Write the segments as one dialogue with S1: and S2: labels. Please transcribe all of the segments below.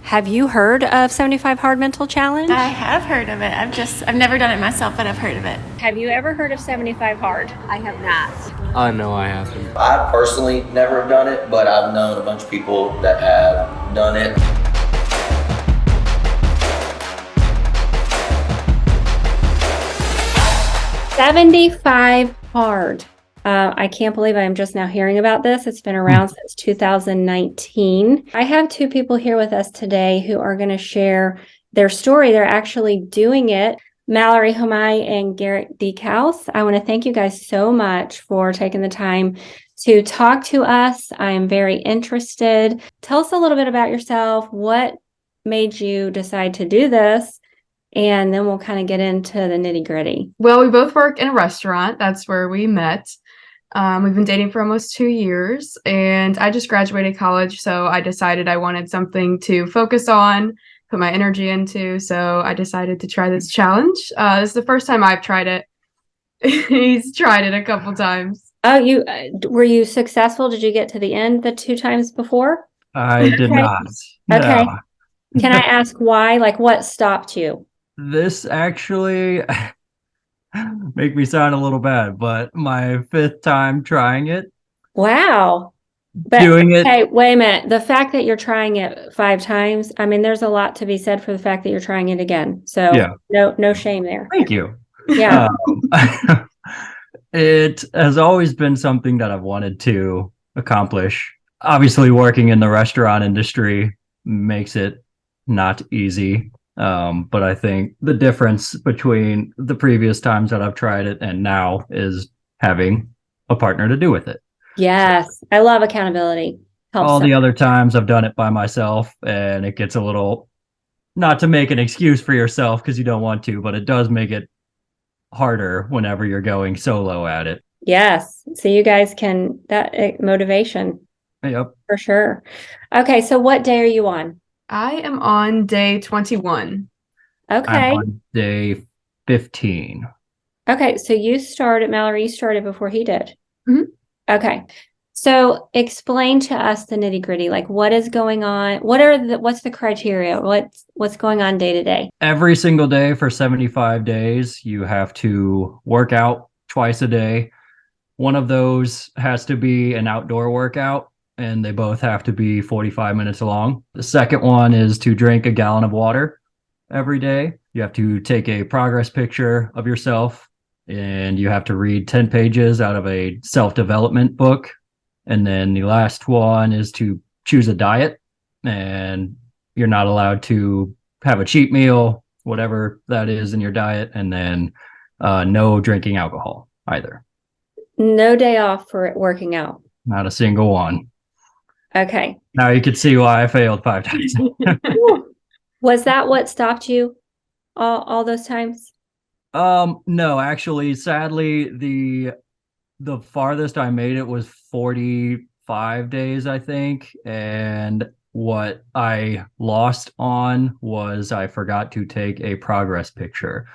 S1: Have you heard of 75 Hard Mental Challenge?
S2: I have heard of it. I've never done it myself, but I've heard of it.
S1: Have you ever heard of 75 Hard?
S3: I have not.
S4: No, I haven't.
S5: I personally never have done it, but I've known a bunch of people that have done it.
S1: $75 hard. I can't believe I'm just now hearing about this. It's been around since 2019. I have two people here with us today who are going to share their story. They're actually doing it. Mallory and Garrett Decaus. I want to thank you guys so much for taking the time to talk to us. I am very interested. Tell us a little bit about yourself. What made you decide to do this? And then we'll kind of get into the nitty gritty.
S6: Well, we both work in a restaurant. That's where we met. We've been dating for almost 2 years, and I just graduated college, so I decided I wanted something to focus on, put my energy into, so I decided to try this challenge. This is the first time I've tried it. He's tried it a couple times.
S1: Oh, were you successful? Did you get to the end the 2 times before?
S4: I did not.
S1: Okay.
S4: No.
S1: Can I ask why? Like, what stopped you?
S4: This actually make me sound a little bad, but my 5th time trying it.
S1: Wow. But,
S4: doing it.
S1: Hey, wait a minute. The fact that you're trying it 5 times, I mean, there's a lot to be said for the fact that you're trying it again. So
S4: yeah.
S1: No shame there.
S4: Thank you.
S1: Yeah.
S4: It has always been something that I've wanted to accomplish. Obviously, working in the restaurant industry makes it not easy. But I think the difference between the previous times that I've tried it and now is having a partner to do with it.
S1: Yes. I love accountability. Helps
S4: all the other times I've done it by myself, and it gets a little, not to make an excuse for yourself because you don't want to, but it does make it harder whenever you're going solo at it.
S1: Yes. So you guys can, that motivation.
S4: Yep.
S1: For sure. Okay. So what day are you on?
S6: I am on day 21.
S1: Okay.
S4: I'm on day 15.
S1: Okay. So Mallory, you started before he did.
S6: Mm-hmm.
S1: Okay. So explain to us the nitty gritty, like what is going on? What's the criteria? What's going on day to day?
S4: Every single day for 75 days, you have to work out twice a day. One of those has to be an outdoor workout, and they both have to be 45 minutes long. The second one is to drink a gallon of water every day. You have to take a progress picture of yourself, and you have to read 10 pages out of a self-development book. And then the last one is to choose a diet, and you're not allowed to have a cheat meal, whatever that is in your diet, and then no drinking alcohol either.
S1: No day off for working out.
S4: Not a single one.
S1: Okay.
S4: Now you can see why I failed 5 times.
S1: Was that what stopped you all those times?
S4: No, actually, sadly, the farthest I made it was 45 days, I think. And what I lost on was I forgot to take a progress picture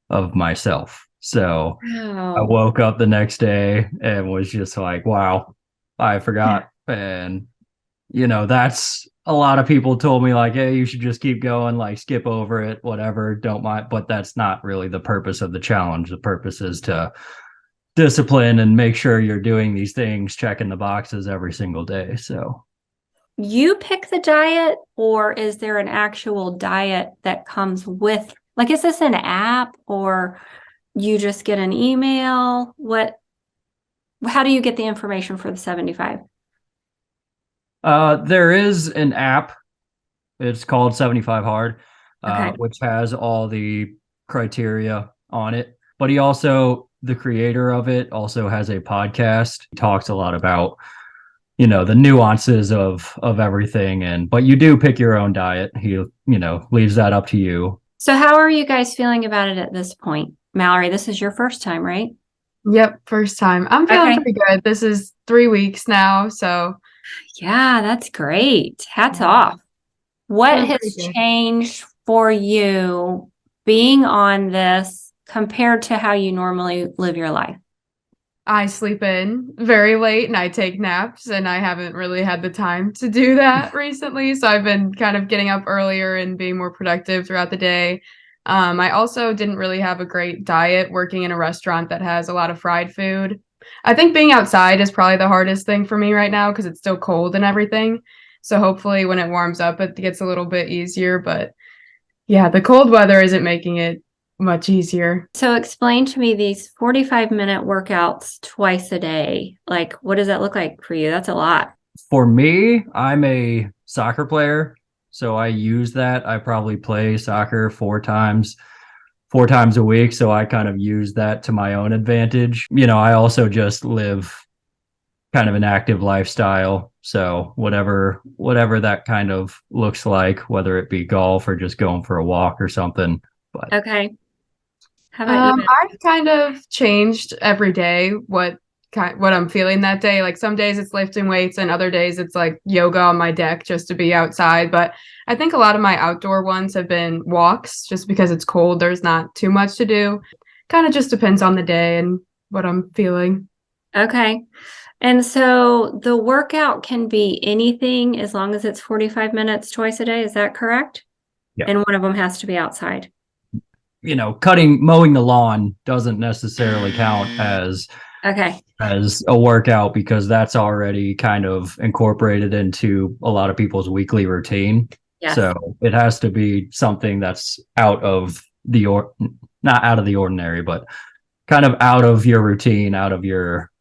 S4: of myself. So
S1: Wow.
S4: I woke up the next day and was just like, wow, I forgot. And that's a lot of people told me like, hey, you should just keep going, like skip over it, whatever, don't mind. But that's not really the purpose of the challenge. The purpose is to discipline and make sure you're doing these things, checking the boxes every single day. So
S1: you pick the diet, or is there an actual diet that comes with, like, is this an app or you just get an email? How do you get the information for the 75?
S4: There is an app. It's called 75 Hard,
S1: Okay.
S4: Which has all the criteria on it. But the creator of it also has a podcast. He talks a lot about, the nuances of everything. But you do pick your own diet. He, leaves that up to you.
S1: So how are you guys feeling about it at this point? Mallory, this is your first time, right?
S6: Yep, first time. I'm feeling pretty good. This is 3 weeks now, so.
S1: Yeah, that's great. Hats off. What has changed for you being on this compared to how you normally live your life?
S6: I sleep in very late and I take naps, and I haven't really had the time to do that recently. So I've been kind of getting up earlier and being more productive throughout the day. I also didn't really have a great diet working in a restaurant that has a lot of fried food. I think being outside is probably the hardest thing for me right now because it's still cold and everything. So hopefully when it warms up, it gets a little bit easier. But yeah, the cold weather isn't making it much easier.
S1: So explain to me these 45-minute workouts twice a day. Like, what does that look like for you? That's a lot.
S4: For me, I'm a soccer player, so I use that. I probably play soccer four times a week, so I kind of use that to my own advantage. I also just live kind of an active lifestyle, so whatever that kind of looks like, whether it be golf or just going for a walk or something. But
S1: Okay. How about you?
S6: I've kind of changed every day what I'm feeling that day. Like some days it's lifting weights and other days it's like yoga on my deck just to be outside. But I think a lot of my outdoor ones have been walks just because it's cold. There's not too much to do. Kind of just depends on the day and what I'm feeling.
S1: Okay. And so the workout can be anything as long as it's 45 minutes twice a day. Is that correct?
S4: Yeah.
S1: And one of them has to be outside.
S4: Mowing the lawn doesn't necessarily count as a workout because that's already kind of incorporated into a lot of people's weekly routine.
S1: Yes.
S4: So it has to be something that's not out of the ordinary, but kind of out of your routine, out of your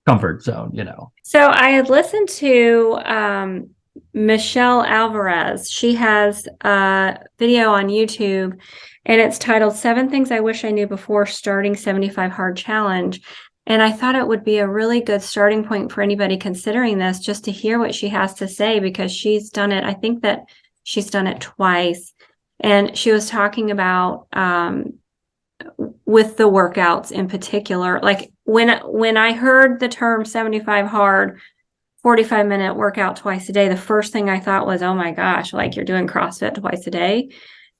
S4: comfort zone,
S1: So I had listened to Michelle Alvarez. She has a video on YouTube and it's titled 7 Things I Wish I Knew Before Starting 75 Hard Challenge. And I thought it would be a really good starting point for anybody considering this, just to hear what she has to say, because she's done it. I think that she's done it twice. And she was talking about with the workouts in particular, like when I heard the term 75 hard, 45-minute workout twice a day, the first thing I thought was, oh my gosh, like you're doing CrossFit twice a day?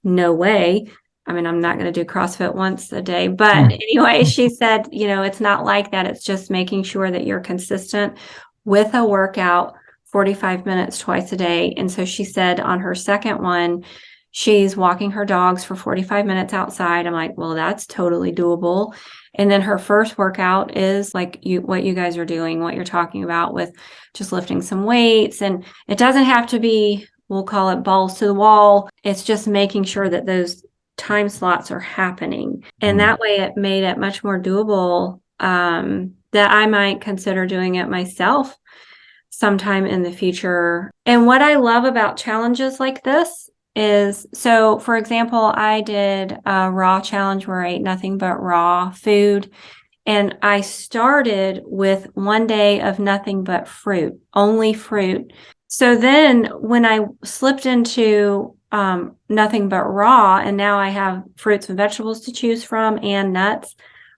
S1: No way. I mean, I'm not going to do CrossFit once a day, but anyway, she said, it's not like that. It's just making sure that you're consistent with a workout 45 minutes twice a day. And so she said on her second one, she's walking her dogs for 45 minutes outside. I'm like, well, that's totally doable. And then her first workout is like what you guys are doing, what you're talking about with just lifting some weights. And it doesn't have to be, we'll call it balls to the wall. It's just making sure that those time slots are happening. And that way it made it much more doable, that I might consider doing it myself sometime in the future. And what I love about challenges like this is, so for example, I did a raw challenge where I ate nothing but raw food. And I started with 1 day of nothing but fruit, only fruit. So then when I slipped into nothing but raw, and now I have fruits and vegetables to choose from and nuts.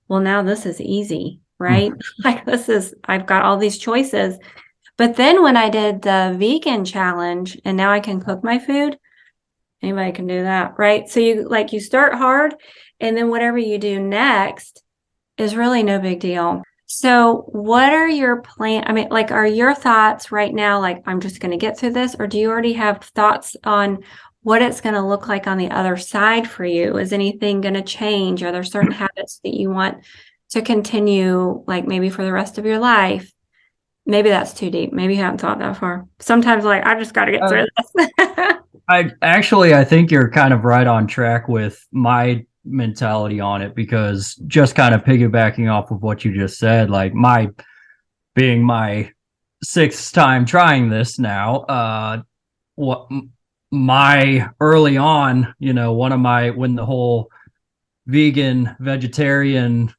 S1: Well, now this is easy, right? Like I've got all these choices. But then when I did the vegan challenge and now I can cook my food, anybody can do that, right? So you start hard and then whatever you do next is really no big deal. So what are your plans? I mean, like, are your thoughts right now, like, I'm just going to get through this, or do you already have thoughts on what it's going to look like on the other side for you? Is anything going to change? Are there certain habits that you want to continue, like maybe for the rest of your life? Maybe that's too deep. Maybe you haven't thought that far. Sometimes like, I just got to get through this.
S4: I think you're kind of right on track with my mentality on it, because just kind of piggybacking off of what you just said, like being my 6th time trying this now, my early on, when the whole vegan vegetarian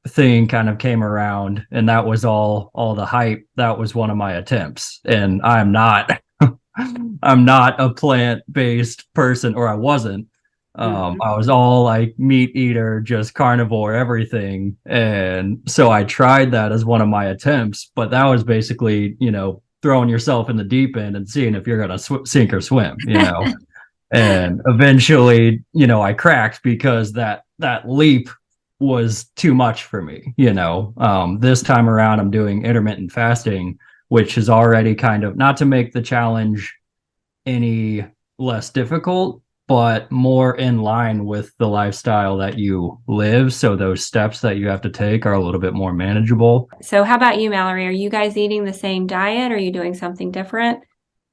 S4: thing kind of came around and that was all the hype, that was one of my attempts. And I'm not a plant-based person, or I wasn't. I was all like meat eater, just carnivore, everything. And so I tried that as one of my attempts, but that was basically, throwing yourself in the deep end and seeing if you're going to sink or swim, and eventually, I cracked because that leap was too much for me. This time around I'm doing intermittent fasting, which is already kind of, not to make the challenge any less difficult, but more in line with the lifestyle that you live. So those steps that you have to take are a little bit more manageable.
S1: So how about you, Mallory? Are you guys eating the same diet? Or are you doing something different?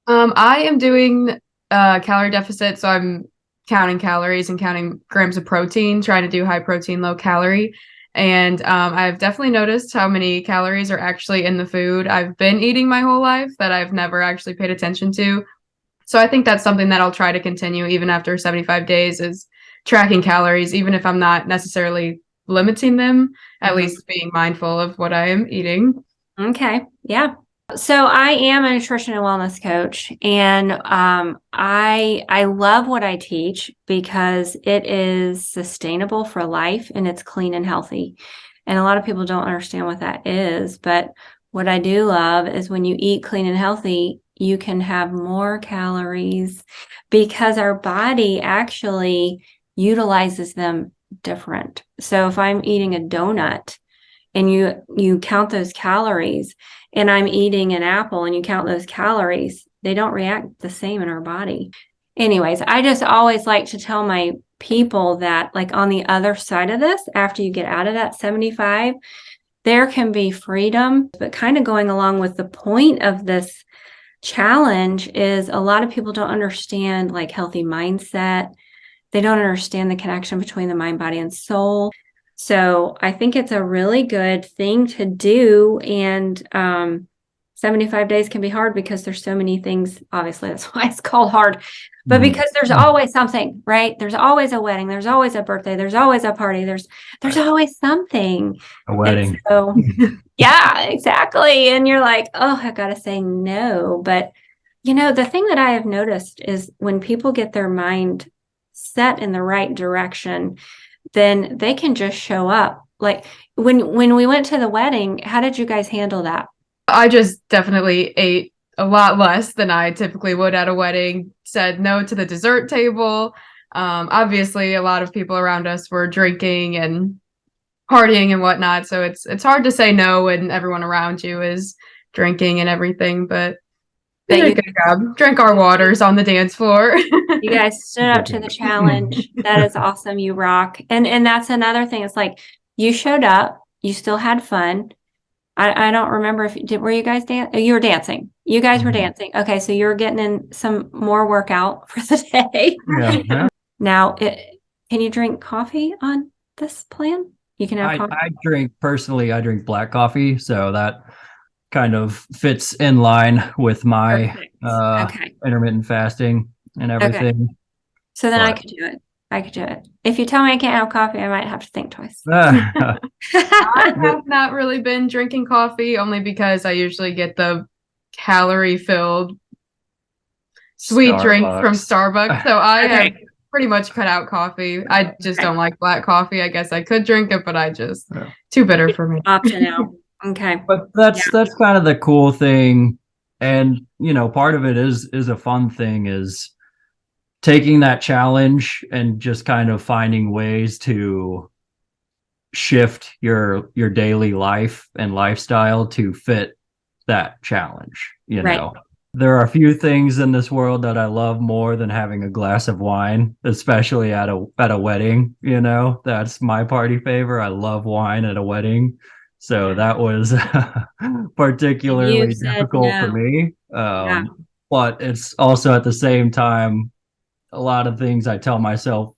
S6: I am doing calorie deficit, so I'm counting calories and counting grams of protein, trying to do high protein, low calorie. And I've definitely noticed how many calories are actually in the food I've been eating my whole life that I've never actually paid attention to. So I think that's something that I'll try to continue even after 75 days, is tracking calories, even if I'm not necessarily limiting them, at least being mindful of what I am eating.
S1: Okay. Yeah. So I am a nutrition and wellness coach, and I love what I teach because it is sustainable for life and it's clean and healthy. And a lot of people don't understand what that is, but what I do love is when you eat clean and healthy, you can have more calories because our body actually utilizes them different. So if I'm eating a donut and you count those calories, and I'm eating an apple and you count those calories, they don't react the same in our body. Anyways, I just always like to tell my people that, like, on the other side of this, after you get out of that 75, there can be freedom. But kind of going along with the point of this challenge is a lot of people don't understand like healthy mindset. They don't understand the connection between the mind, body, and soul. So I think it's a really good thing to do. And 75 days can be hard because there's so many things. Obviously, that's why it's called hard. But because there's always something, right? There's always a wedding. There's always a birthday. There's always a party. There's always something.
S4: A wedding.
S1: So, yeah, exactly. And you're like, oh, I got to say no. But, the thing that I have noticed is when people get their mind set in the right direction, then they can just show up. Like when we went to the wedding, how did you guys handle that?
S6: I just definitely ate a lot less than I typically would at a wedding, said no to the dessert table. Obviously, a lot of people around us were drinking and partying and whatnot. So it's hard to say no when everyone around you is drinking and everything. But they did a good job. Drank our waters on the dance floor.
S1: You guys stood up to the challenge. That is awesome. You rock. And that's another thing. It's like you showed up. You still had fun. I don't remember were you guys dancing? You were dancing. You guys were dancing. Okay, so you're getting in some more workout for the day.
S4: Yeah.
S1: Now, can you drink coffee on this plan? You can have coffee.
S4: I drink black coffee, so that kind of fits in line with my intermittent fasting and everything.
S1: Okay. So then I could do it. If you tell me I can't have coffee, I might have to think twice.
S6: I have not really been drinking coffee, only because I usually get the calorie-filled sweet drink from Starbucks. So I have pretty much cut out coffee. I just don't like black coffee. I guess I could drink it, but too bitter for me.
S1: Option out. Okay.
S4: But that's kind of the cool thing. And, part of it is a fun thing, is taking that challenge and just kind of finding ways to shift your daily life and lifestyle to fit that challenge. There are a few things in this world that I love more than having a glass of wine, especially at a wedding. That's my party favor. I love wine at a wedding. So that was particularly difficult for me. But it's also at the same time, a lot of things I tell myself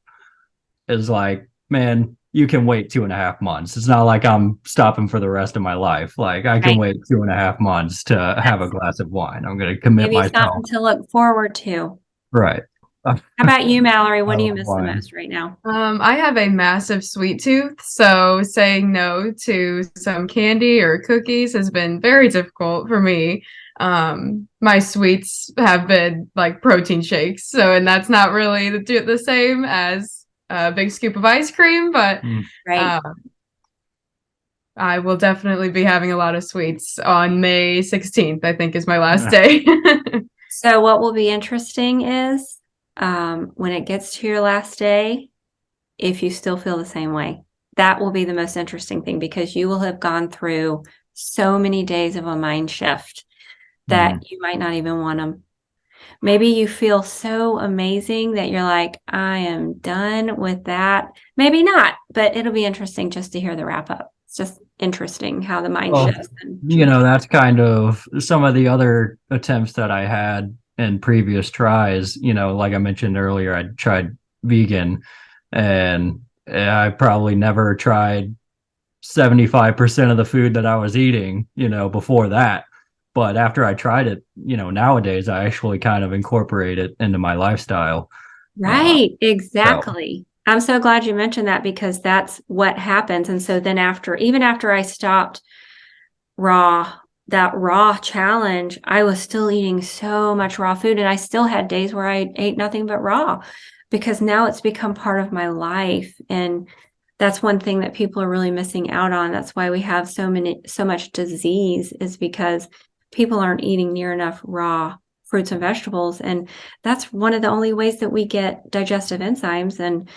S4: is like, man, you can wait 2.5 months. It's not like I'm stopping for the rest of my life. Like I can wait 2.5 months to have a glass of wine. I'm going to commit myself.
S1: Something to look forward to.
S4: Right.
S1: How about you, Mallory? What do you miss the most right now?
S6: I have a massive sweet tooth, so saying no to some candy or cookies has been very difficult for me. My sweets have been like protein shakes, and that's not really the same as a big scoop of ice cream, but I will definitely be having a lot of sweets on May 16th, I think is my last day.
S1: So what will be interesting is when it gets to your last day, if you still feel the same way. that will be the most interesting thing, because you will have gone through so many days of a mind shift that you might not even want them. Maybe you feel so amazing that you're like, I am done with that. Maybe not, but it'll be interesting just to hear the wrap up. It's just interesting how the mind
S4: Well,
S1: shifts.
S4: that's kind of some of the other attempts that I had in previous tries. Like I mentioned earlier, I tried vegan, and I probably never tried 75% of the food that I was eating, before that. But after I tried it, nowadays I actually kind of incorporate it into my lifestyle.
S1: Right, exactly. I'm so glad you mentioned that, because that's what happens. And so then even after I stopped that raw challenge, I was still eating so much raw food, and I still had days where I ate nothing but raw, because now it's become part of my life. And that's one thing that people are really missing out on. That's why we have so much disease, is because people aren't eating near enough raw fruits and vegetables. And that's one of the only ways that we get digestive enzymes. And,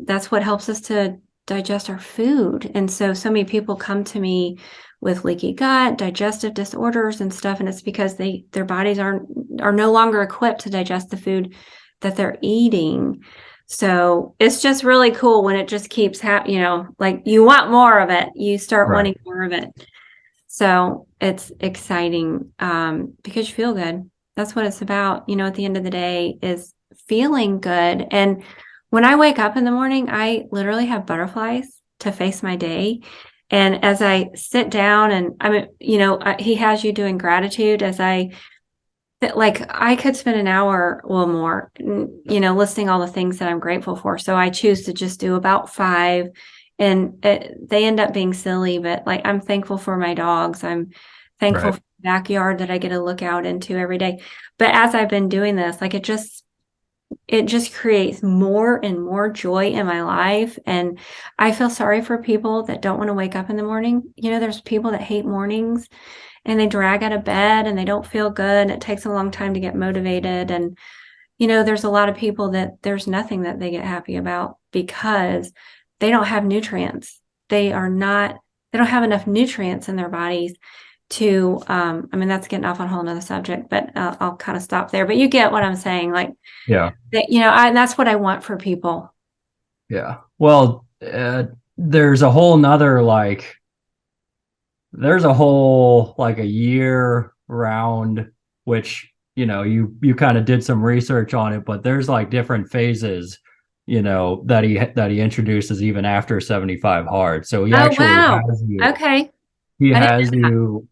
S1: that's what helps us to digest our food. And so many people come to me with leaky gut, digestive disorders and stuff. And it's because their bodies are no longer equipped to digest the food that they're eating. So it's just really cool when it just keeps happening, like you want more of it, you start wanting more of it. So it's exciting, because you feel good. That's what it's about. At the end of the day, is feeling good. And when I wake up in the morning, I literally have butterflies to face my day. And as I sit down, and he has you doing gratitude, I could spend an hour or more, listing all the things that I'm grateful for. So I choose to just do about 5, and they end up being silly, but like, I'm thankful for my dogs. I'm thankful for the backyard that I get to look out into every day. But as I've been doing this, like, it just creates more and more joy in my life. And I feel sorry for people that don't want to wake up in the morning. There's people that hate mornings, and they drag out of bed and they don't feel good. And it takes a long time to get motivated. And, there's a lot of people that there's nothing that they get happy about, because they don't have nutrients. They don't have enough nutrients in their bodies to, that's getting off on a whole nother subject, but I'll kind of stop there. But you get what I'm saying. Like,
S4: Yeah.
S1: And that's what I want for people.
S4: Yeah. Well, there's a whole a year round, which, you kind of did some research on it, but there's like different phases, that he introduces even after 75 hard. So he actually has you.
S1: Okay.
S4: He has you,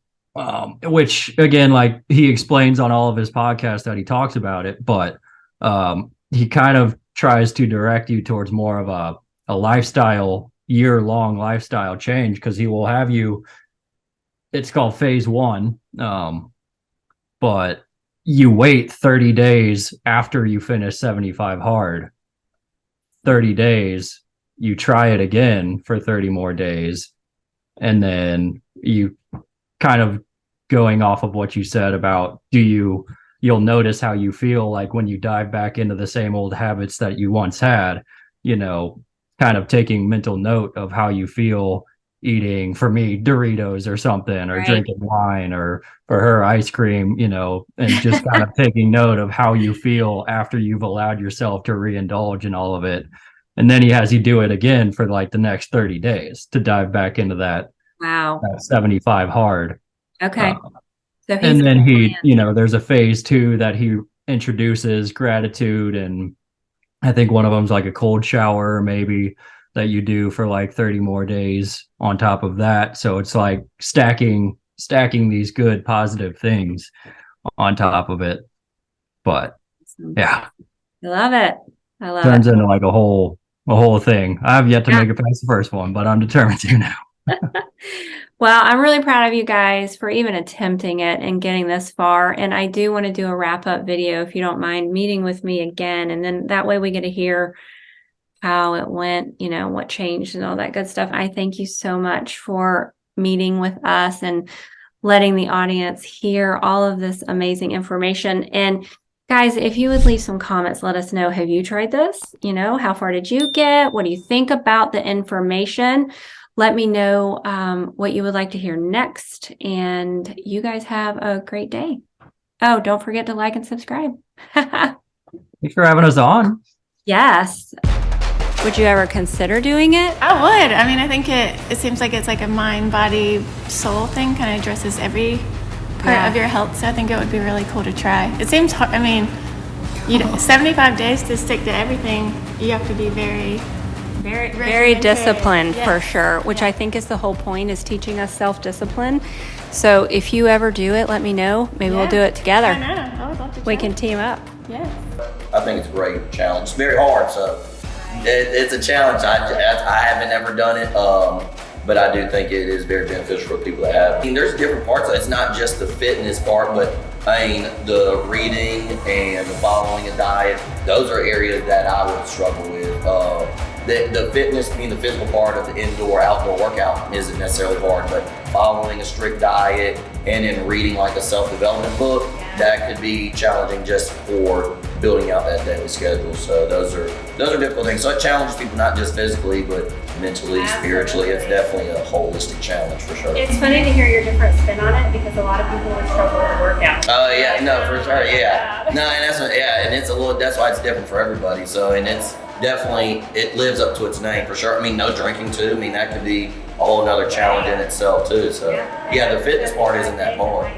S4: which again, like he explains on all of his podcasts that he talks about it, but he kind of tries to direct you towards more of a lifestyle, year-long lifestyle change, because he will have you, it's called phase 1, but you wait 30 days after you finish 75 hard. 30 days, you try it again for 30 more days, and then you kind of, going off of what you said about you'll notice how you feel like when you dive back into the same old habits that you once had, kind of taking mental note of how you feel eating, for me, Doritos or something, or drinking wine, or for her, ice cream, and just kind of taking note of how you feel after you've allowed yourself to reindulge in all of it. And then he has you do it again for like the next 30 days to dive back into that 75 hard.
S1: Okay. So
S4: and then there's a phase 2 that he introduces, gratitude, and I think one of them's like a cold shower maybe that you do for like 30 more days on top of that. So it's like stacking these good positive things on top of it. But yeah,
S1: I love it.
S4: Turns into like a whole thing. I've yet to make it past the first one, but I'm determined to now.
S1: Well, I'm really proud of you guys for even attempting it and getting this far. And I do want to do a wrap-up video, if you don't mind meeting with me again. And then that way we get to hear how it went, what changed and all that good stuff. I thank you so much for meeting with us and letting the audience hear all of this amazing information. And Guys, if you would leave some comments, let us know, have you tried this? You know, how far did you get? What do you think about the information? Let me know what you would like to hear next. And you guys have a great day. Oh, don't forget to like and subscribe.
S4: Thanks for having us on.
S1: Yes. Would you ever consider doing it?
S2: I would. I mean, I think it seems like it's like a mind, body, soul thing, kind of addresses every part of your health. So I think it would be really cool to try. It seems hard. I mean, 75 days to stick to everything, you have to be very
S1: disciplined
S2: Yeah.
S1: for sure, which I think is the whole point, is teaching us self-discipline. So if you ever do it, let me know. Maybe we'll do it together.
S2: I know. I would love to
S1: We
S2: try.
S1: can team up.
S2: Yeah.
S5: I think it's a great challenge. It's very hard, so it's a challenge. I haven't ever done it, but I do think it is very beneficial for people that have. I mean, there's different parts of it. It's not just the fitness part, but I mean, the reading and the following a diet, those are areas that I would struggle with. The fitness, I mean, the physical part of the indoor-outdoor workout isn't necessarily hard, but following a strict diet and then reading like a self-development book, that could be challenging just for building out that daily schedule. So those are difficult things. So it challenges people not just physically, but mentally, spiritually. It's definitely a holistic challenge for sure.
S1: It's funny to hear your different spin on it, because a lot of people would struggle with the workout.
S5: Oh yeah, no, for sure, yeah. No, and and it's a little. That's why it's different for everybody. So, and it's definitely, it lives up to its name for sure. I mean, no drinking too. I mean, that could be a whole another challenge in itself too. So, yeah, the fitness part isn't that hard.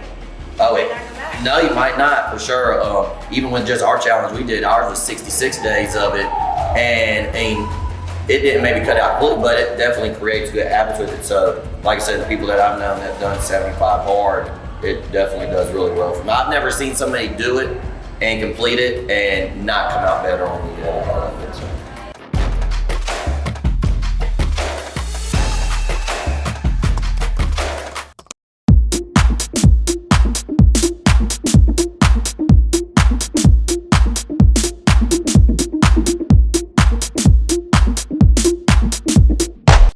S5: No, you might not for sure. Even with just our challenge we did, ours was 66 days of it, and it didn't maybe cut out completely, but it definitely creates good habits with it. So, like I said, the people that I've known that have done 75 hard, it definitely does really well for them. I've never seen somebody do it and complete it and not come out better on the other part of it. So.